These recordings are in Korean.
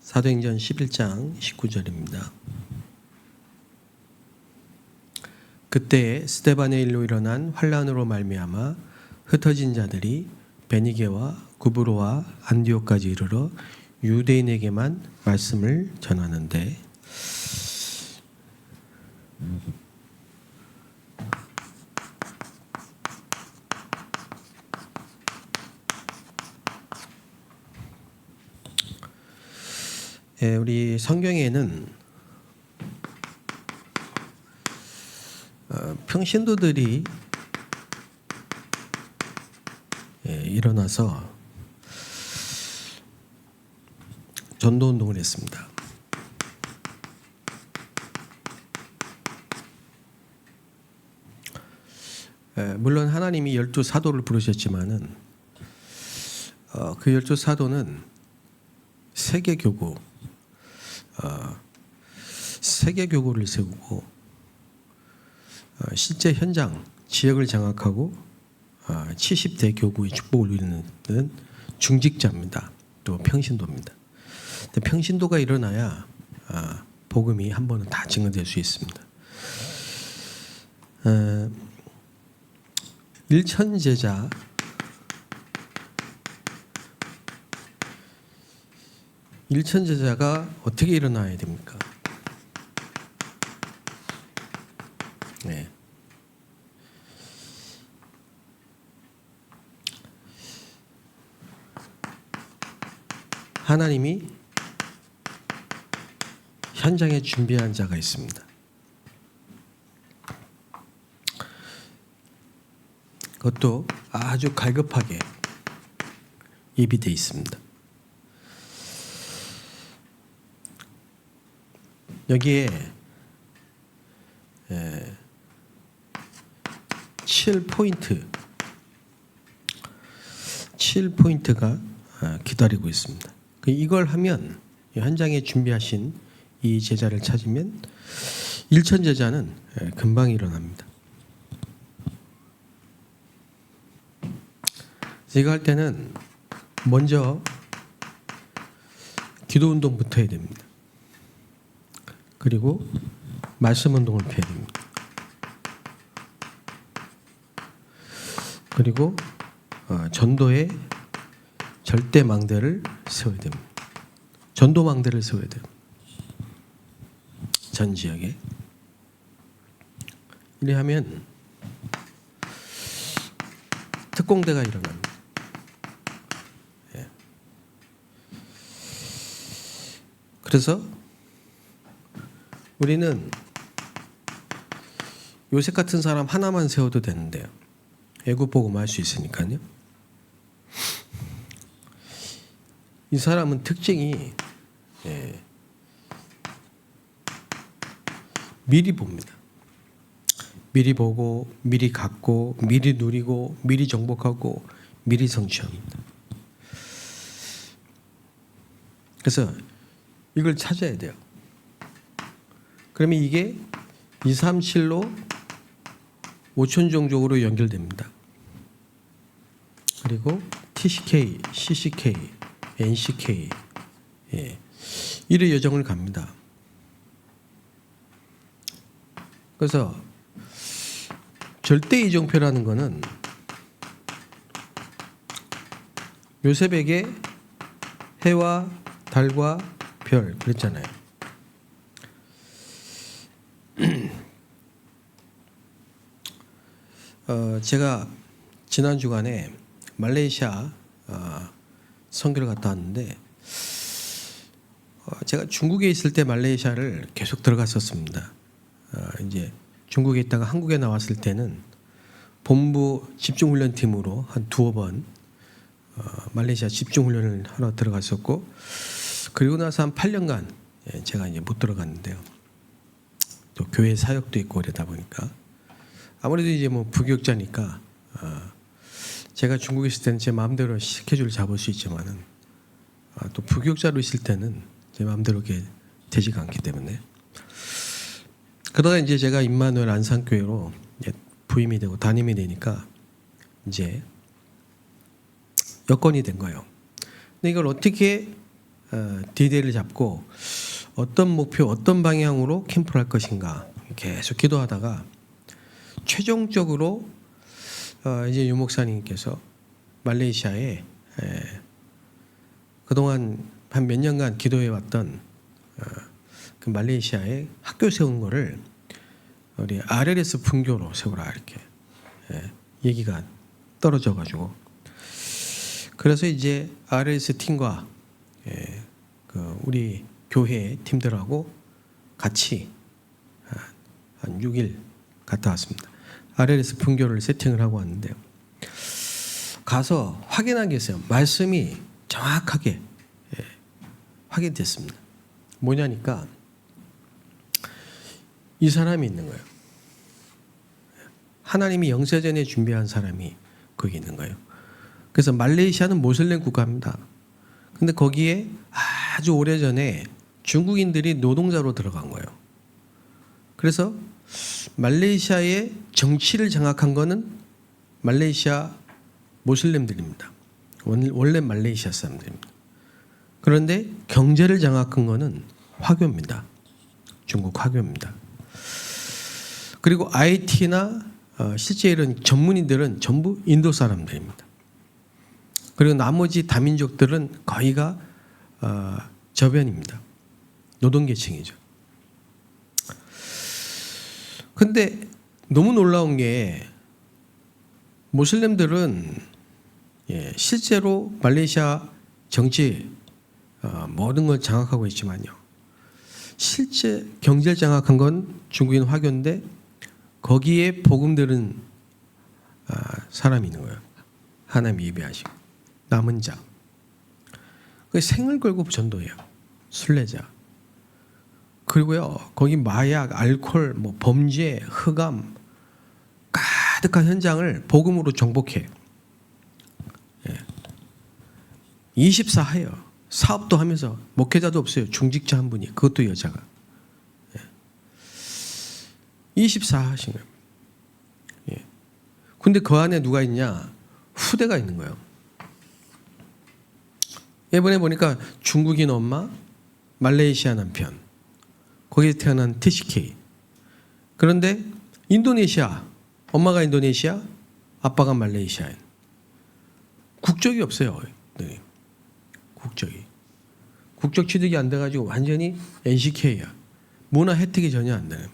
사도행전 11장 19절입니다. 그때 스데반의 일로 일어난 환란으로 말미암아 흩어진 자들이 베니게와 구브로와 안디옥까지 이르러 유대인에게만 말씀을 전하는데 우리 성경에는 평신도들이 일어나서 전도운동을 했습니다. 물론 하나님이 12사도를 부르셨지만은 그 12사도는 세계교구를 세우고 실제 현장 지역을 장악하고 70대 교구의 축복을 누리는 중직자입니다. 또 평신도입니다. 평신도가 일어나야 복음이 한 번은 다 증거될 수 있습니다. 일천제자가 어떻게 일어나야 됩니까? 하나님이 현장에 준비한 자가 있습니다. 그것도 아주 갈급하게 예비되어 있습니다. 여기에 7포인트가 기다리고 있습니다. 이걸 하면 현장에 준비하신 이 제자를 찾으면 일천제자는 금방 일어납니다. 이거 할 때는 먼저 기도운동부터 해야 됩니다. 그리고 말씀운동을 펴야 됩니다. 그리고 전도의 절대망대를 세워야 됩니다. 전도망대를 세워야 돼요. 전 지역에. 이래하면 특공대가 일어납니다. 그래서 우리는 요셉 같은 사람 하나만 세워도 되는데요. 애굽 복음할 수 있으니까요. 이 사람은 특징이 미리 봅니다. 미리 보고 미리 갖고 미리 누리고 미리 정복하고 미리 성취합니다. 그래서 이걸 찾아야 돼요. 그러면 이게 237로 5천종족으로 연결됩니다. 그리고 TCK, CCK, NCK 이런 여정을 갑니다. 그래서 절대 이정표라는 것은 요셉에게 해와 달과 별 그랬잖아요. 제가 지난 주간에 말레이시아 선교를 갔다 왔는데 제가 중국에 있을 때 말레이시아를 계속 들어갔었습니다. 이제 중국에 있다가 한국에 나왔을 때는 본부 집중훈련팀으로 한 두어 번 말레이시아 집중훈련을 하러 들어갔었고 그리고 나서 한 8년간 제가 이제 못 들어갔는데요. 또 교회 사역도 있고 그러다 보니까 아무래도 이제 뭐 부교육자니까 제가 중국에 있을 때는 제 마음대로 스케줄을 잡을 수 있지만은 또 부교육자로 있을 때는 제 마음대로 이렇게 되지가 않기 때문에 그러다 이제 제가 임마누엘 안산교회로 부임이 되고 담임이 되니까 이제 여건이 된 거예요. 근데 이걸 어떻게 디데이를 잡고 어떤 목표, 어떤 방향으로 캠프를 할 것인가 계속 기도하다가 최종적으로 이제 유 목사님께서 말레이시아에 그동안 한 몇 년간 기도해 왔던 그 말레이시아에 학교 세운 거를 우리 RLS 분교로 세우라 이렇게 얘기가 떨어져 가지고 그래서 이제 RLS 팀과 그 우리 교회 팀들하고 같이 한 6일 갔다 왔습니다. RLS 분교를 세팅을 하고 왔는데요. 가서 확인한 게 있어요. 말씀이 정확하게 확인됐습니다. 뭐냐니까 이 사람이 있는 거예요. 하나님이 영세전에 준비한 사람이 거기 있는 거예요. 그래서 말레이시아는 모슬렘 국가입니다. 근데 거기에 아주 오래전에 중국인들이 노동자로 들어간 거예요. 그래서 말레이시아의 정치를 장악한 거는 말레이시아 모슬렘들입니다. 원래 말레이시아 사람들입니다. 그런데 경제를 장악한 거는 화교입니다. 중국 화교입니다. 그리고 IT나 실제 이런 전문인들은 전부 인도 사람들입니다. 그리고 나머지 다민족들은 거의가 저변입니다. 노동계층이죠. 근데 너무 놀라운 게 모슬렘들은 실제로 말레이시아 정치 모든 걸 장악하고 있지만요. 실제 경제를 장악한 건 중국인 화교인데 거기에 복음 들은 사람이 있는 거예요. 하나님 예배하시고 남은 자. 그 생을 걸고 전도해요. 순례자. 그리고요 거기 마약, 알코올, 뭐 범죄, 흑암 가득한 현장을 복음으로 정복해. 24해요. 사업도 하면서 목회자도 없어요. 중직자 한 분이. 그것도 여자가. 24 하신 거예요. 근데 그 안에 누가 있냐? 후대가 있는 거예요. 이번에 보니까 중국인 엄마, 말레이시아 남편, 거기에 태어난 TCK. 그런데 인도네시아, 엄마가 인도네시아, 아빠가 말레이시아인. 국적이 없어요. 네. 국적이. 국적 취득이 안 돼가지고 완전히 NCK야. 문화 혜택이 전혀 안 되는.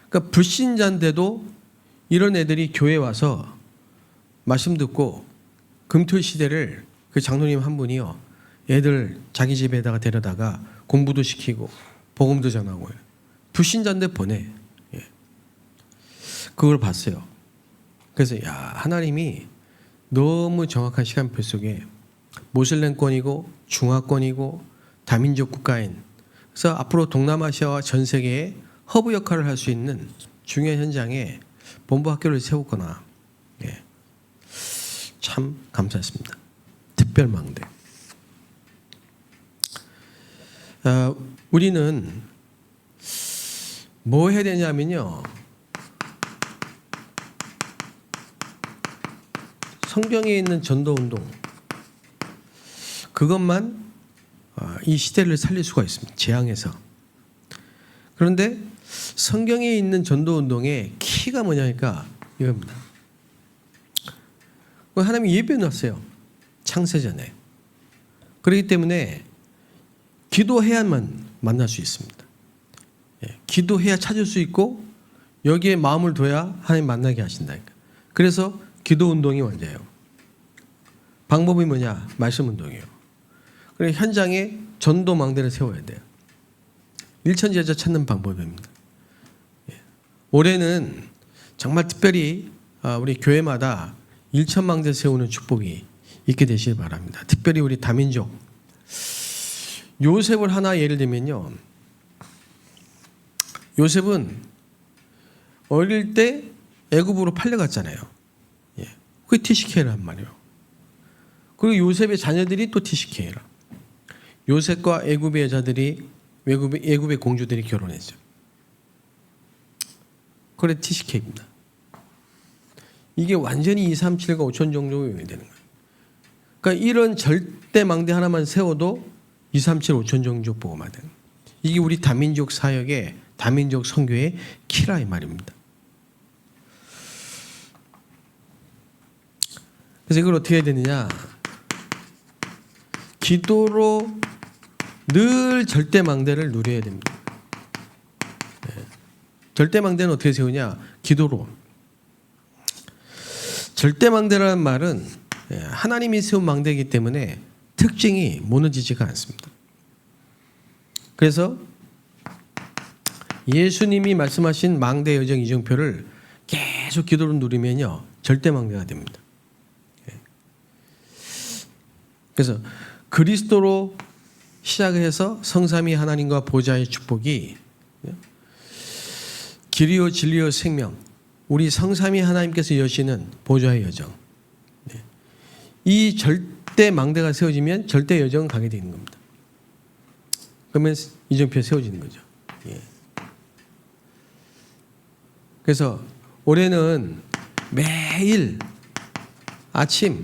그러니까 불신자인데도 이런 애들이 교회 와서 말씀 듣고 금토일 시대를 그 장로님 한 분이요. 애들 자기 집에다가 데려다가 공부도 시키고 복음도 전하고 불신자인데 보내. 그걸 봤어요. 그래서 야 하나님이 너무 정확한 시간표 속에 모슬렘권이고 중화권이고 다민족 국가인 그래서 앞으로 동남아시아와 전 세계에 허브 역할을 할 수 있는 중요한 현장에 본부 학교를 세웠거나 참 감사했습니다. 특별망대. 우리는 뭐 해야 되냐면요. 성경에 있는 전도운동 그것만 이 시대를 살릴 수가 있습니다. 재앙에서. 그런데 성경에 있는 전도운동의 키가 뭐냐니까 이겁니다. 하나님이 예배해 놨어요. 창세전에. 그렇기 때문에 기도해야만 만날 수 있습니다. 기도해야 찾을 수 있고 여기에 마음을 둬야 하나님 만나게 하신다니까. 그래서 기도운동이 먼저예요. 방법이 뭐냐? 말씀운동이에요. 그래서 현장에 전도망대를 세워야 돼요. 일천제자 찾는 방법입니다. 올해는 정말 특별히 우리 교회마다 일천망대 세우는 축복이 있게 되시길 바랍니다. 특별히 우리 다민족 요셉을 하나 예를 들면요. 요셉은 어릴 때 애굽으로 팔려갔잖아요. 그게 TCK란 말이에요. 그리고 요셉의 자녀들이 또 TCK라. 요셉과 애굽의 여자들이 애굽의 공주들이 결혼했죠. 그래 TCK입니다. 이게 완전히 2, 3, 7과 5천 정도 되는 거예요. 그러니까 이런 절대 망대 하나만 세워도 237 5천 종족 복음화다. 이게 우리 다민족 사역의 다민족 선교의 키라 이 말입니다. 그래서 이걸 어떻게 해야 되느냐? 기도로 늘 절대망대를 누려야 됩니다. 절대망대는 어떻게 세우냐? 기도로. 절대망대라는 말은 하나님이 세운 망대이기 때문에 특징이 무너지지가 않습니다. 그래서 예수님이 말씀하신 망대 여정 이정표를 계속 기도로 누리면요, 절대망대가 됩니다. 그래서 그리스도로 시작해서 성삼위 하나님과 보좌의 축복이 길이요 진리요 생명, 우리 성삼위 하나님께서 여시는 보좌의 여정, 이 절대 망대가 세워지면 절대 여정은 가게 되는 겁니다. 그러면 이정표가 세워지는 거죠. 그래서 올해는 매일 아침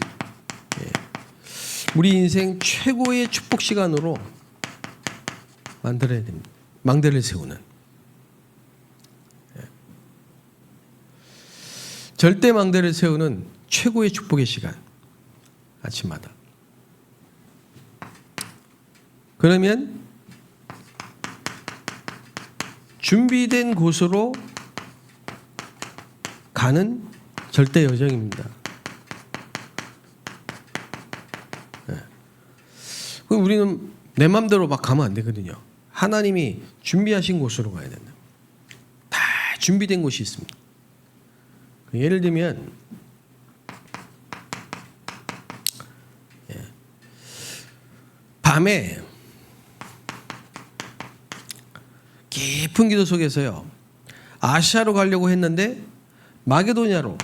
우리 인생 최고의 축복 시간으로 만들어야 됩니다. 망대를 세우는. 절대 망대를 세우는 최고의 축복의 시간. 아침마다. 그러면 준비된 곳으로 가는 절대 여정입니다. 우리는 내 맘대로 막 가면 안 되거든요. 하나님이 준비하신 곳으로 가야 된다. 다 준비된 곳이 있습니다. 예를 들면 밤에 깊은 기도 속에서요, 아시아로 가려고 했는데 마게도냐로,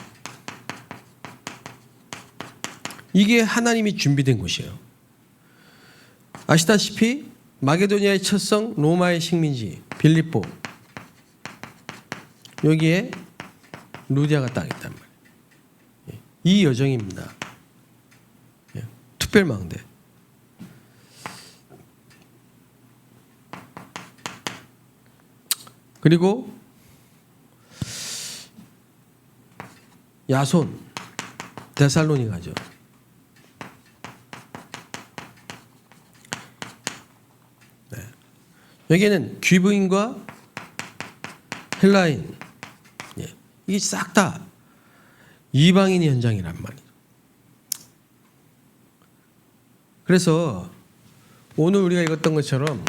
이게 하나님이 준비된 곳이에요. 아시다시피 마게도니아의 첫 성, 로마의 식민지 빌립보, 여기에 루디아가 딱 있단 말이에요. 이 여정입니다. 특별망대. 그리고 야손, 데살로니가죠. 여기에는 귀부인과 헬라인, 이게 싹 다 이방인의 현장이란 말이에요. 그래서 오늘 우리가 읽었던 것처럼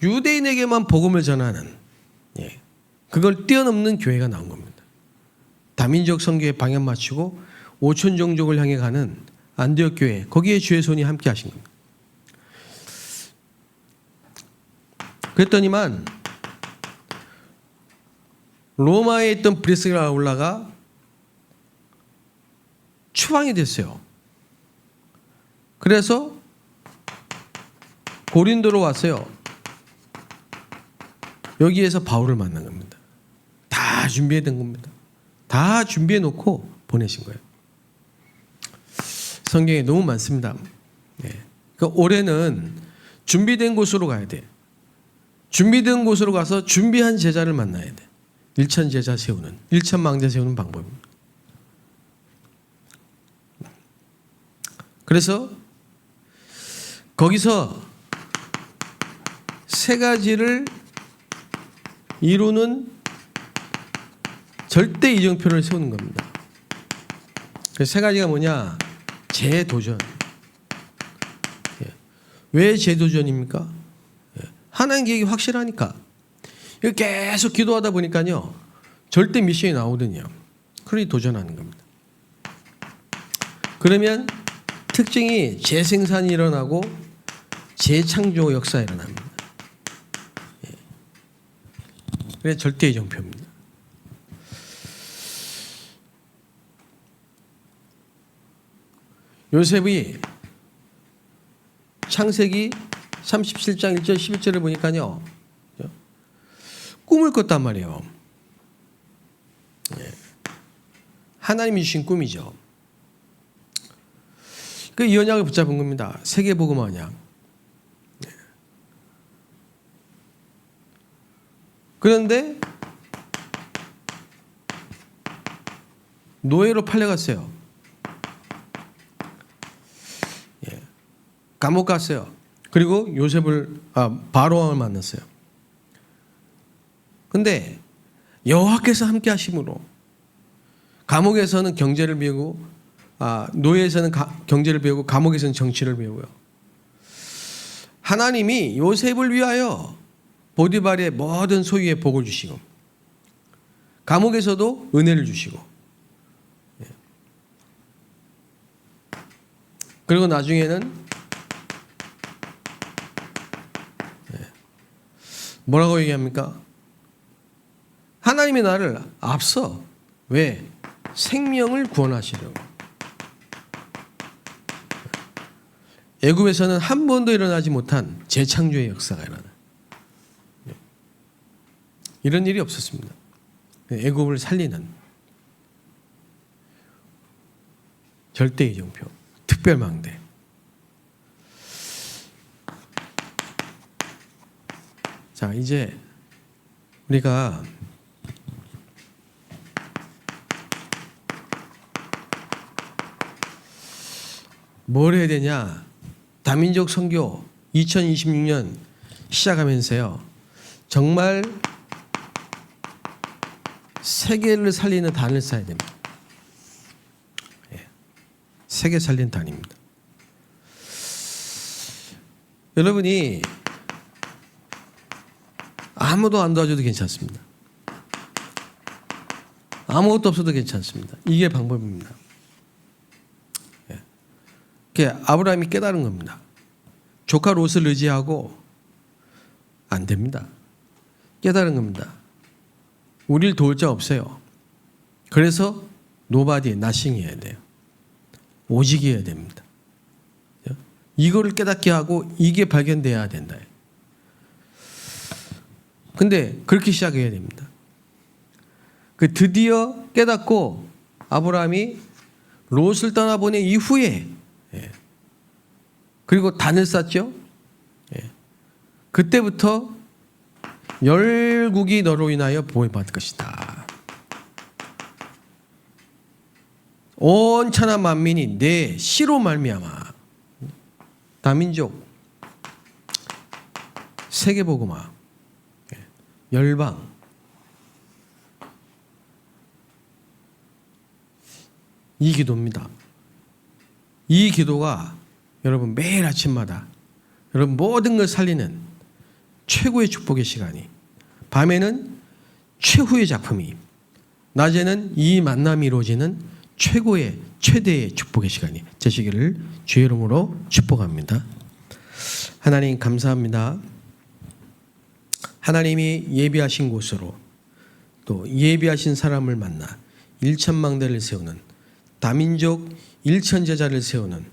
유대인에게만 복음을 전하는, 그걸 뛰어넘는 교회가 나온 겁니다. 다민족 선교에 방향 맞추고 5천 종족을 향해 가는 안디옥 교회, 거기에 주의 손이 함께 하신 겁니다. 그랬더니만 로마에 있던 브리스가 올라가 추방이 됐어요. 그래서 고린도로 왔어요. 여기에서 바울을 만난 겁니다. 다 준비된 겁니다. 다 준비해 놓고 보내신 거예요. 성경에 너무 많습니다. 그러니까 올해는 준비된 곳으로 가야 돼. 준비된 곳으로 가서 준비한 제자를 만나야 돼. 1천 제자 세우는, 1천 망대 세우는 방법입니다. 그래서 거기서 세 가지를 이루는 절대 이정표를 세우는 겁니다. 그 세 가지가 뭐냐? 재도전. 왜 재도전입니까? 하나님 계획이 확실하니까. 계속 기도하다 보니까요, 절대 미션이 나오더니요, 그러니 도전하는 겁니다. 그러면 특징이 재생산이 일어나고 재창조 역사가 일어납니다. 그게 절대 이정표입니다. 요셉이 창세기 37장 1절 11절을 보니까요, 꿈을 꿨단 말이에요. 하나님이 주신 꿈이죠. 그 이 언약을 붙잡은 겁니다. 세계복음화 언약. 그런데 노예로 팔려갔어요. 감옥 갔어요. 그리고 바로왕을 만났어요. 근데 여호와께서 함께 하심으로 감옥에서는 경제를 배우고 노예에서는 경제를 배우고 감옥에서는 정치를 배우고요. 하나님이 요셉을 위하여 보디발의 모든 소유의 복을 주시고 감옥에서도 은혜를 주시고 그리고 나중에는 뭐라고 얘기합니까? 하나님이 나를 앞서 왜? 생명을 구원하시려고. 애굽에서는 한 번도 일어나지 못한 재창조의 역사가 일어나요. 이런 일이 없었습니다. 애굽을 살리는 절대이정표, 특별망대. 자, 이제 우리가 뭘 해야 되냐? 다민족 선교 2026년 시작하면서요. 정말 세계를 살리는 단을 쌓아야 됩니다. 세계 살리는 단입니다. 여러분이 아무도 안 도와줘도 괜찮습니다. 아무것도 없어도 괜찮습니다. 이게 방법입니다. 아브라함이 깨달은 겁니다. 조카 롯을 의지하고 안 됩니다. 깨달은 겁니다. 우리를 도울 자 없어요. 그래서 노바디, 나싱해야 돼요. 오직이어야 됩니다. 이거를 깨닫게 하고 이게 발견돼야 된다. 근데 그렇게 시작해야 됩니다. 드디어 깨닫고 아브라함이 롯을 떠나보낸 이후에 그리고 단을 쌓죠. 그때부터 열국이 너로 인하여 보호받을 것이다. 온 천하 만민이 내 씨로 말미암아 다민족 세계복음화 열방 이 기도입니다. 이 기도가 여러분 매일 아침마다 여러분 모든 걸 살리는 최고의 축복의 시간이, 밤에는 최후의 작품이, 낮에는 이 만남이 이루어지는 최대의 축복의 시간이 되시기를 주의 이름으로 축복합니다. 하나님 감사합니다. 하나님이 예비하신 곳으로 또 예비하신 사람을 만나 일천망대를 세우는 다민족 일천제자를 세우는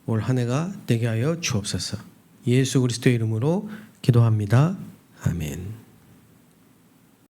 올 한 해가 되게 하여 주옵소서. 예수 그리스도의 이름으로 기도합니다. 아멘.